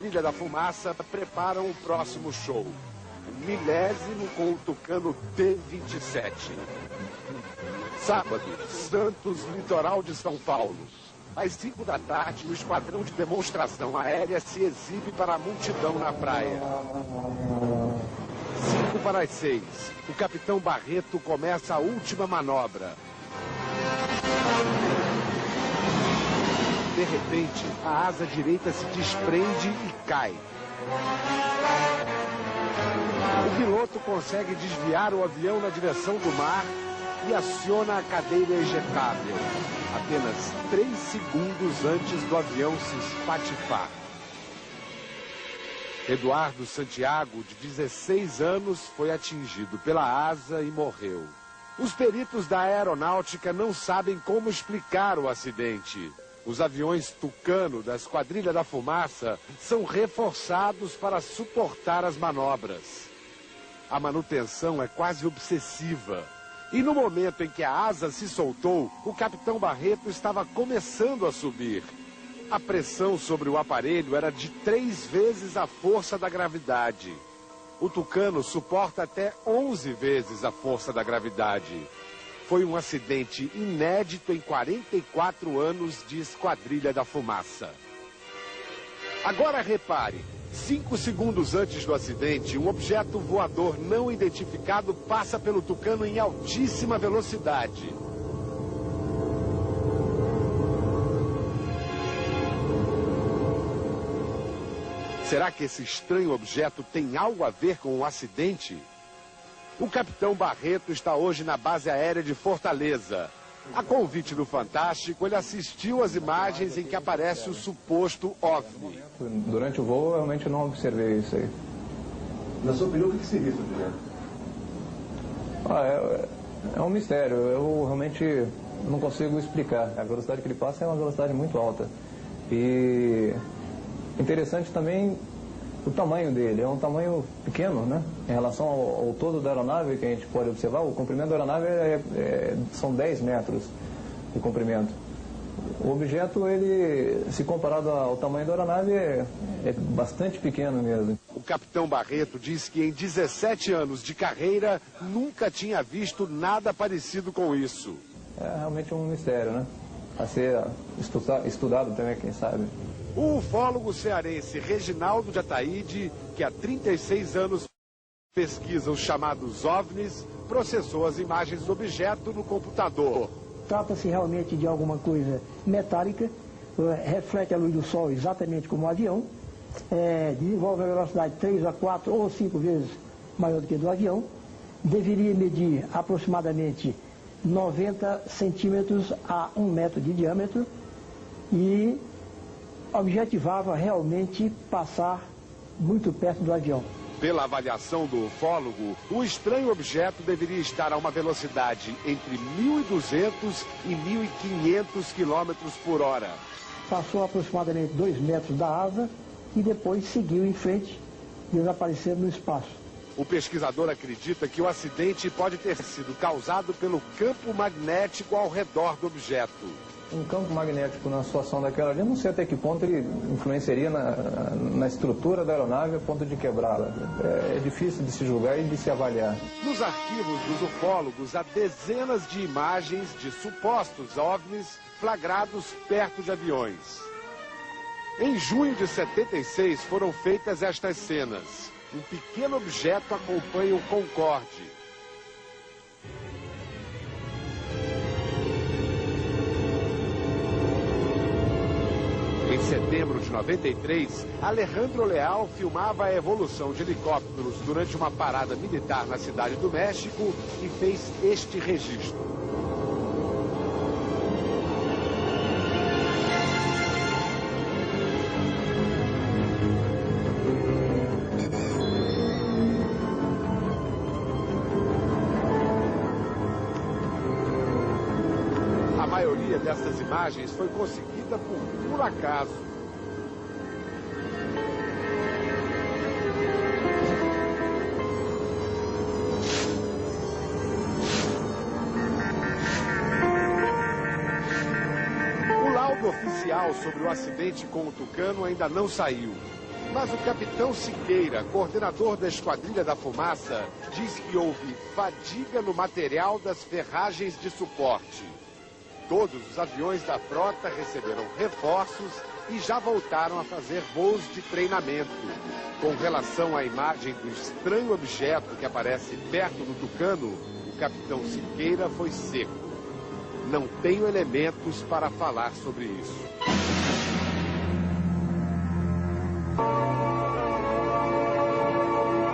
Esquadrilha da Fumaça preparam o próximo show. O 1000º com o Tucano T-27. Sábado, Santos, litoral de São Paulo. Às 5 da tarde, o esquadrão de demonstração aérea se exibe para a multidão na praia. 5 para as 6, o capitão Barreto começa a última manobra. De repente, a asa direita se desprende e cai. O piloto consegue desviar o avião na direção do mar e aciona a cadeira ejetável, apenas 3 segundos antes do avião se espatifar. Eduardo Santiago, de 16 anos, foi atingido pela asa e morreu. Os peritos da aeronáutica não sabem como explicar o acidente. Os aviões Tucano da Esquadrilha da Fumaça são reforçados para suportar as manobras. A manutenção é quase obsessiva. E no momento em que a asa se soltou, o capitão Barreto estava começando a subir. A pressão sobre o aparelho era de 3 vezes a força da gravidade. O Tucano suporta até 11 vezes a força da gravidade. Foi um acidente inédito em 44 anos de Esquadrilha da Fumaça. Agora repare, 5 segundos antes do acidente, um objeto voador não identificado passa pelo Tucano em altíssima velocidade. Será que esse estranho objeto tem algo a ver com o acidente? O capitão Barreto está hoje na base aérea de Fortaleza. A convite do Fantástico, ele assistiu às imagens em que aparece o suposto OVNI. Durante o voo, eu realmente não observei isso aí. Na sua opinião, o que seria esse objeto? É um mistério. Eu realmente não consigo explicar. A velocidade que ele passa é uma velocidade muito alta. E interessante também o tamanho dele. É um tamanho pequeno, né? Em relação ao todo da aeronave, que a gente pode observar, o comprimento da aeronave são 10 metros de comprimento. O objeto, ele, se comparado ao tamanho da aeronave, é bastante pequeno mesmo. O capitão Barreto diz que em 17 anos de carreira nunca tinha visto nada parecido com isso. É realmente um mistério, né? A ser estudado também, quem sabe. O ufólogo cearense Reginaldo de Ataíde, que há 36 anos pesquisa os chamados OVNIs, processou as imagens do objeto no computador. Trata-se realmente de alguma coisa metálica, reflete a luz do sol exatamente como um avião, desenvolve a velocidade 3 a 4 ou 5 vezes maior do que do avião, deveria medir aproximadamente 90 centímetros a 1 metro de diâmetro e objetivava realmente passar muito perto do avião. Pela avaliação do ufólogo, o estranho objeto deveria estar a uma velocidade entre 1.200 e 1.500 km por hora. Passou aproximadamente 2 metros da asa e depois seguiu em frente, desaparecendo no espaço. O pesquisador acredita que o acidente pode ter sido causado pelo campo magnético ao redor do objeto. Um campo magnético na situação daquela ali, eu não sei até que ponto ele influenciaria na estrutura da aeronave a ponto de quebrá-la. É difícil de se julgar e de se avaliar. Nos arquivos dos ufólogos há dezenas de imagens de supostos OVNIs flagrados perto de aviões. Em junho de 76 foram feitas estas cenas. Um pequeno objeto acompanha o Concorde. Em setembro de 93, Alejandro Leal filmava a evolução de helicópteros durante uma parada militar na cidade do México e fez este registro. A maioria dessas imagens foi conseguida por acaso. O laudo oficial sobre o acidente com o Tucano ainda não saiu. Mas o capitão Siqueira, coordenador da Esquadrilha da Fumaça, diz que houve fadiga no material das ferragens de suporte. Todos os aviões da frota receberam reforços e já voltaram a fazer voos de treinamento. Com relação à imagem do estranho objeto que aparece perto do Tucano, o capitão Siqueira foi seco. Não tenho elementos para falar sobre isso.